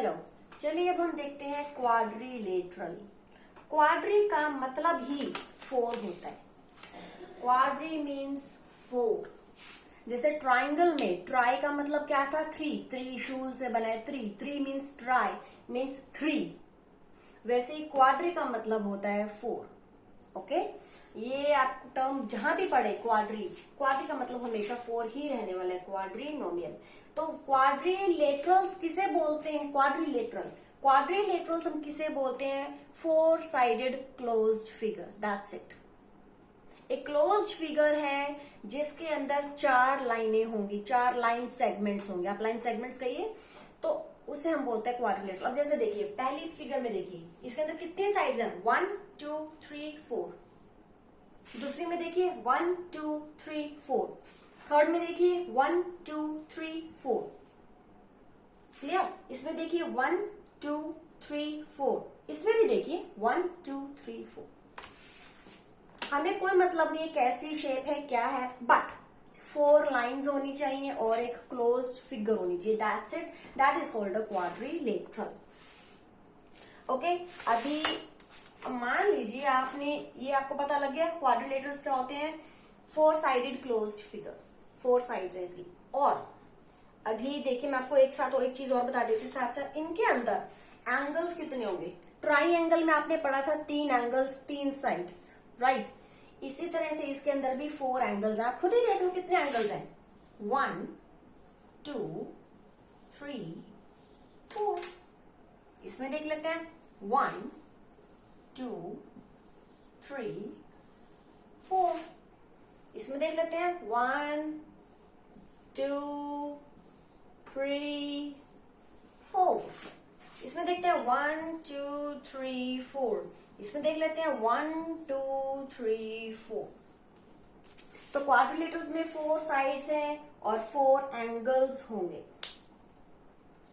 Hello, चलिए अब हम देखते हैं क्वाड्रिलेटरल। क्वाड्री का मतलब ही फोर होता है। Quadri means four. जैसे ट्राइंगल में ट्राई का मतलब क्या था? थ्री, त्रिशूल से बना है three, three means try means three. वैसे ही क्वाड्री का मतलब होता है फोर। ओके, ये आप टर्म जहां भी पढ़े क्वाड्री, क्वाड्री का मतलब हमेशा फोर ही रहने वाला है, क्वाड्रीनोमियल। तो क्वाड्रिलेटरल्स किसे बोलते हैं? क्वाड्रिलेटरल, क्वाड्रिलेटरल्स हम किसे बोलते हैं? Four sided closed figure, that's it. एक क्लोज्ड फिगर है जिसके अंदर चार लाइनें होंगी, चार लाइन सेगमेंट्स होंगे। आप लाइन सेगमेंट्स कहिए तो उसे हम बोलते हैं क्वाड्रिलेटरल। अब जैसे देखिए पहली फिगर में देखिए, इसके अंदर कितनी साइड्स हैं? 1 2 3 4। दूसरी में देखिए 1 2 3 4। थर्ड में देखिए 1 2 3 4। क्लियर? इसमें देखिए 1 2 3 4। इसमें भी देखिए 1 2 3 4। हमें कोई मतलब नहीं है कैसी शेप है क्या है, बट फोर लाइंस होनी चाहिए और एक क्लोज्ड फिगर होनी चाहिए, that's it. That is called a quadrilateral. Okay, अभी मान लीजिए आपने ये, आपको पता लग गया क्वाड्रिलेटरल्स क्या होते हैं? Four sided closed figures, four sides है इसकी। और अभी देखिए मैं आपको एक साथ और एक चीज और बता देती हूँ साथ साथ, इनके अंदर एंगल्स कितने होंगे? ट्राइंगल में आपने पढ़ा था तीन एंगल्स, तीन साइड्स, राइट? इसी तरह से इसके अंदर भी फोर एंगल्स हैं। आप खुद ही देख लो कितने एंगल्स हैं। 1 2 3 4। इसमें देख लेते हैं 1 2 3 4। इसमें देख लेते हैं 1 2 3 4। इसमें देखते हैं 1 2 3 4। इसमें देख लेते हैं 1 2 3 4। तो क्वाड्रिलेटरल्स में फोर साइड्स हैं और फोर एंगल्स होंगे।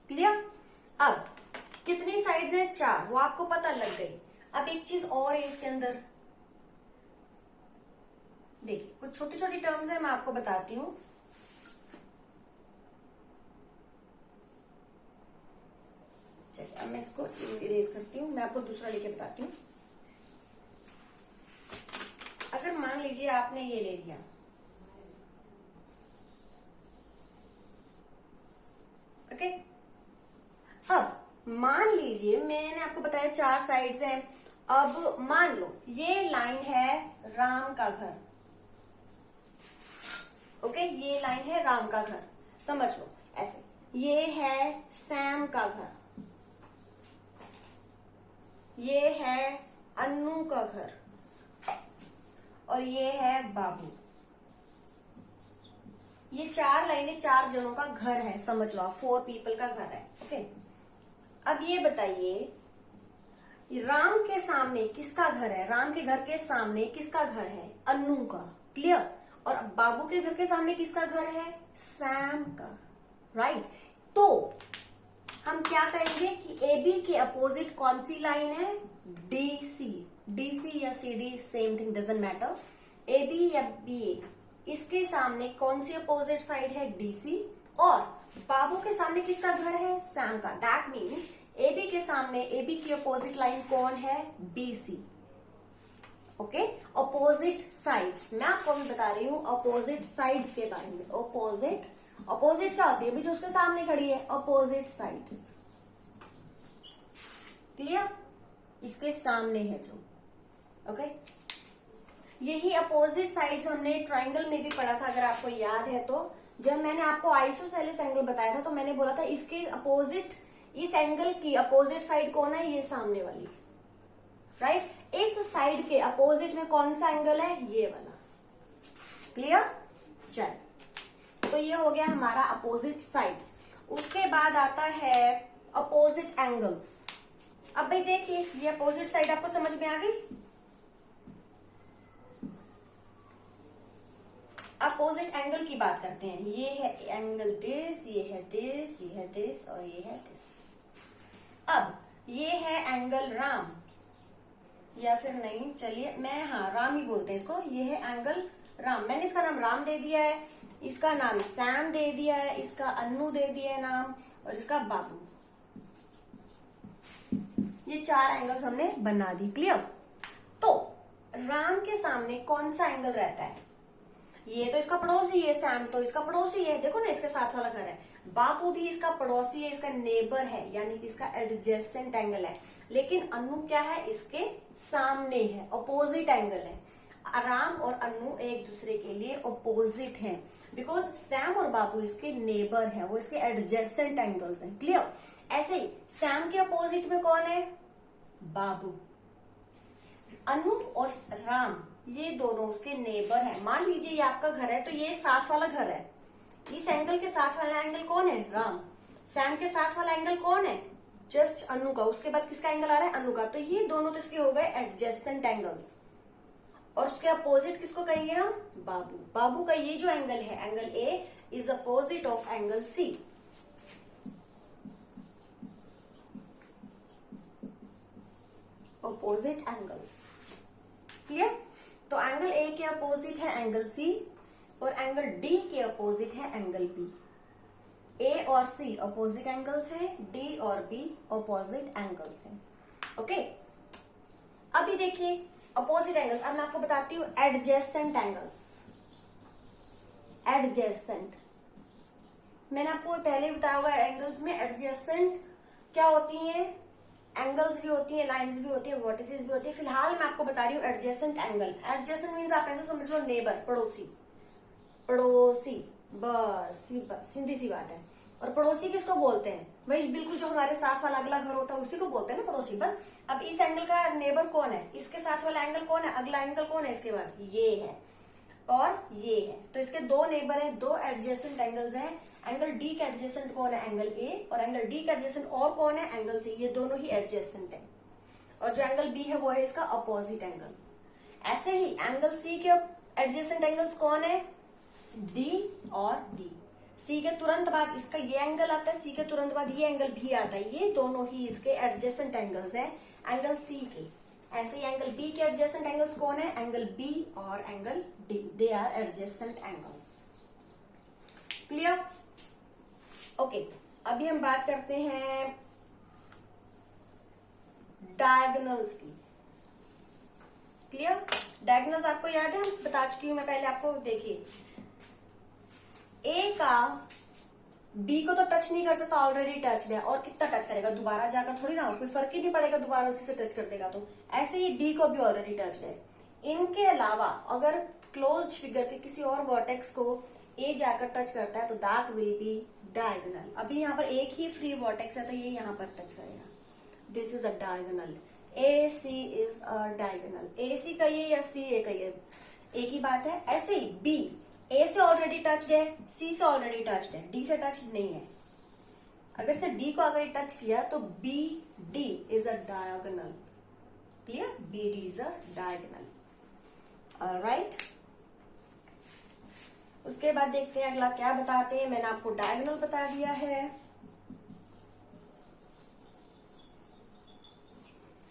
क्लियर? अब कितनी साइड्स हैं? चार, वो आपको पता लग गई। अब एक चीज और है इसके अंदर, देखिए कुछ छोटी छोटी टर्म्स है, मैं आपको बताती हूं। चलिए अब मैं इसको इरेज करती हूँ, मैं आपको दूसरा लेके बताती हूँ। अगर मान लीजिए आपने ये ले लिया, ओके। अब मान लीजिए मैंने आपको बताया चार साइड्स हैं। अब मान लो ये लाइन है राम का घर, ओके, ये लाइन है राम का घर, समझ लो ऐसे। ये है सैम का घर, ये है अन्नू का घर, और ये है बाबू। ये चार लाइनें चार जनों का घर है, समझ लो आप, फोर पीपल का घर है, ओके। अब ये बताइए राम के सामने किसका घर है? राम के घर के सामने किसका घर है? अन्नू का, क्लियर? और बाबू के घर के सामने किसका घर है? सैम का, राइट? तो हम क्या कहेंगे कि AB के अपोजिट कौन सी लाइन है? DC। DC या CD same thing, doesn't matter. AB या BA, इसके सामने कौन सी अपोजिट साइड है? DC। और बाबू के सामने किसका घर है? सैम का। दैट मीन्स AB के सामने, AB की अपोजिट लाइन कौन है? BC। ओके, अपोजिट साइड्स, मैं आपको अभी बता रही हूं अपोजिट साइड्स के बारे में। अपोजिट, अपोजिट क्या होती है? अभी जो उसके सामने खड़ी है, अपोजिट साइड्स, क्लियर? इसके सामने है जो, ओके। यही अपोजिट साइड्स हमने ट्राइंगल में भी पढ़ा था, अगर आपको याद है तो। जब मैंने आपको आइसोसेलेस एंगल बताया था तो मैंने बोला था इसके अपोजिट, इस एंगल की अपोजिट साइड कौन है? ये सामने वाली, राइट? इस साइड के अपोजिट में कौन सा एंगल है? ये वाला, क्लियर? चल, तो ये हो गया हमारा अपोजिट साइड्स। उसके बाद आता है अपोजिट एंगल्स। अब भाई देखिए ये अपोजिट साइड आपको समझ में आ गई? अपोजिट एंगल की बात करते हैं। ये है एंगल दिस, ये है दिस, ये है दिस, और ये है दिस। अब ये है एंगल राम, या फिर नहीं, चलिए मैं, हाँ राम ही बोलते हैं इसको। ये है एंगल राम, मैंने इसका नाम राम दे दिया है, इसका नाम सैम दे दिया है, इसका अन्नू दे दिया है नाम, और इसका बाबू। ये 4 एंगल्स हमने बना दी। क्लियर? तो राम के सामने कौन सा एंगल रहता है? ये तो इसका पड़ोसी है, सैम तो इसका पड़ोसी है, देखो ना इसके साथ वाला घर है। बाबू भी इसका पड़ोसी है, इसका नेबर है, यानी कि इसका एडजेसेंट एंगल है। लेकिन अनु क्या है? इसके सामने है, अपोजिट एंगल है। राम और अनु एक दूसरे के लिए अपोजिट हैं, बिकॉज सैम और बाबू इसके नेबर हैं, वो इसके एडजेसेंट एंगल्स हैं। क्लियर? ऐसे ही सैम के अपोजिट में कौन है? बाबू। अनु और राम ये दोनों उसके नेबर हैं। मान लीजिए ये आपका घर है, तो ये साथ वाला घर है। इस एंगल के साथ वाला एंगल कौन है? राम। सैम के साथ वाला एंगल कौन है? जस्ट अनु का। उसके बाद किसका एंगल आ रहा है? अनु का। तो ये दोनों तो इसके हो गए एडजेसेंट एंगल्स। और उसके अपोजिट किसको कहेंगे हम? बाबू। बाबू का ये जो एंगल है, angle A, is opposite of angle C. Opposite angles. Clear? तो एंगल ए के अपोजिट है एंगल सी, और एंगल डी के अपोजिट है एंगल बी। ए और सी अपोजिट एंगल्स हैं, डी और बी अपोजिट एंगल्स हैं। ओके, अभी देखिए अपोजिट एंगल्स। अब मैं आपको बताती हूँ एडजेसेंट एंगल्स। एडजेसेंट मैंने आपको पहले ही बताया हुआ है। एंगल्स में एडजेसेंट क्या होती हैं? एंगल्स भी होती हैं, लाइंस भी होती है, वर्टिसेस भी होती है। फिलहाल मैं आपको बता रही हूँ एडजेसेंट एंगल। एडजेसेंट मीन्स आप ऐसे समझ लो नेबर, पड़ोसी। पड़ोसी, बस सीधी सी बात है। और पड़ोसी किसको बोलते हैं? भाई बिल्कुल जो हमारे साथ वाला अगला घर होता है उसी को बोलते हैं ना पड़ोसी। बस अब इस एंगल का नेबर कौन है? इसके साथ वाला एंगल कौन है? अगला एंगल कौन है इसके बाद? ये है और ये है। तो इसके दो नेबर हैं, दो एडजेसेंट एंगल्स हैं। एंगल डी के एडजेसेंट कौन है? Angle A. और एंगल डी के एडजेसेंट और कौन है? Angle C. ये दोनों ही एडजेसेंट है। और जो एंगल बी है वो है इसका अपोजिट एंगल। ऐसे ही एंगल सी के एडजेसेंट एंगल्स कौन है? डी और बी। सी के तुरंत बाद इसका ये एंगल आता है, सी के तुरंत बाद ये एंगल भी आता है। ये दोनों ही इसके एडजेसेंट एंगल्स हैं एंगल सी के। ऐसे ही एंगल बी के एडजेसेंट एंगल्स कौन है? एंगल बी और angle D. They are adjacent angles. Clear? Okay, अभी हम बात करते हैं डायगोनल्स की। क्लियर? डायगोनल्स आपको याद है, बता चुकी हूं मैं पहले आपको। देखिए ए का बी को तो टच नहीं कर सकता, ऑलरेडी टच है। और कितना टच करेगा? दोबारा जाकर थोड़ी ना, कोई फर्क ही नहीं पड़ेगा दोबारा उसी से टच कर देगा। तो ऐसे ही डी को भी ऑलरेडी टच है। इनके अलावा अगर क्लोज फिगर के किसी और वर्टेक्स को ए जाकर टच करता है तो दैट विल बी डायगोनल। अभी यहाँ पर एक ही फ्री वर्टेक्स है तो ये यहाँ पर टच करेगा। This is a diagonal. A C is a diagonal. A C का ये या सी ए का ये एक ही बात है। ऐसे ही बी ए से ऑलरेडी टच्ड है, सी से ऑलरेडी टच्ड है, डी से टच नहीं है। अगर से डी को अगर टच किया तो B D is a diagonal. Clear? B D is a diagonal. Alright, उसके बाद देखते हैं अगला क्या बताते हैं। मैंने आपको डायगोनल बता दिया है।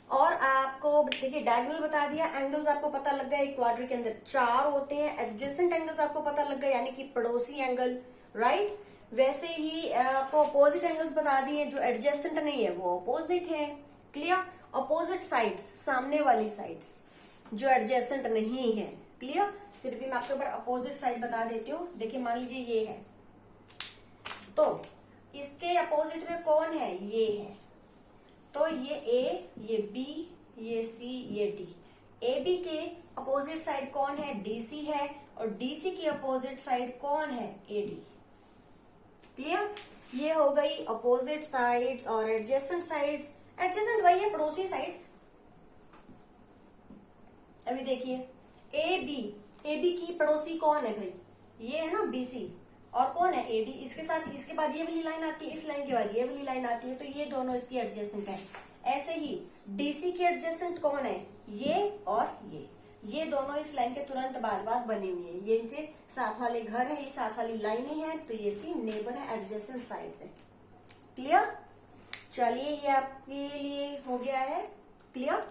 और आपको देखिए डायगोनल बता दिया, एंगल्स आपको पता लग गया। क्वाड्री के अंदर 4 होते हैं। एडजेसेंट एंगल्स आपको पता लग गया, यानी कि पड़ोसी एंगल, राइट? वैसे ही आपको अपोजिट एंगल्स बता दिए, जो एडजेसेंट नहीं है वो अपोजिट है। क्लियर? अपोजिट साइड्स, सामने वाली साइड्स जो एडजेसेंट नहीं है। क्लियर? फिर भी मैं आपके ऊपर अपोजिट साइड बता देती हूँ। देखिए मान लीजिए ये है, तो इसके अपोजिट में कौन है? ये है। तो ये ए, ये बी, ये सी, ये डी। ए बी के अपोजिट साइड कौन है? डी सी है। और डी सी की अपोजिट साइड कौन है? A D. क्लियर? ये हो गई अपोजिट साइड्स और एडजेसेंट साइड्स। एडजेसेंट वही है, पड़ोसी साइड्स। अभी देखिए ए बी की पड़ोसी कौन है भाई? ये है ना बी सी। और कौन है? A D. इसके साथ इसके बाद ये वाली लाइन आती है, इस लाइन के बाद ये वाली लाइन आती है, तो ये दोनों इसकी एडजेसेंट है। ऐसे ही डीसी की एडजेसेंट कौन है? ये और ये दोनों इस लाइन के तुरंत बाद बनी हुई है। ये इनके साथ वाले घर है, ये साथ वाली लाइन ही है, तो ये इसकी नेबर है, एडजेसेंट साइड्स है। क्लियर? चलिए ये आपके लिए हो गया है। क्लियर?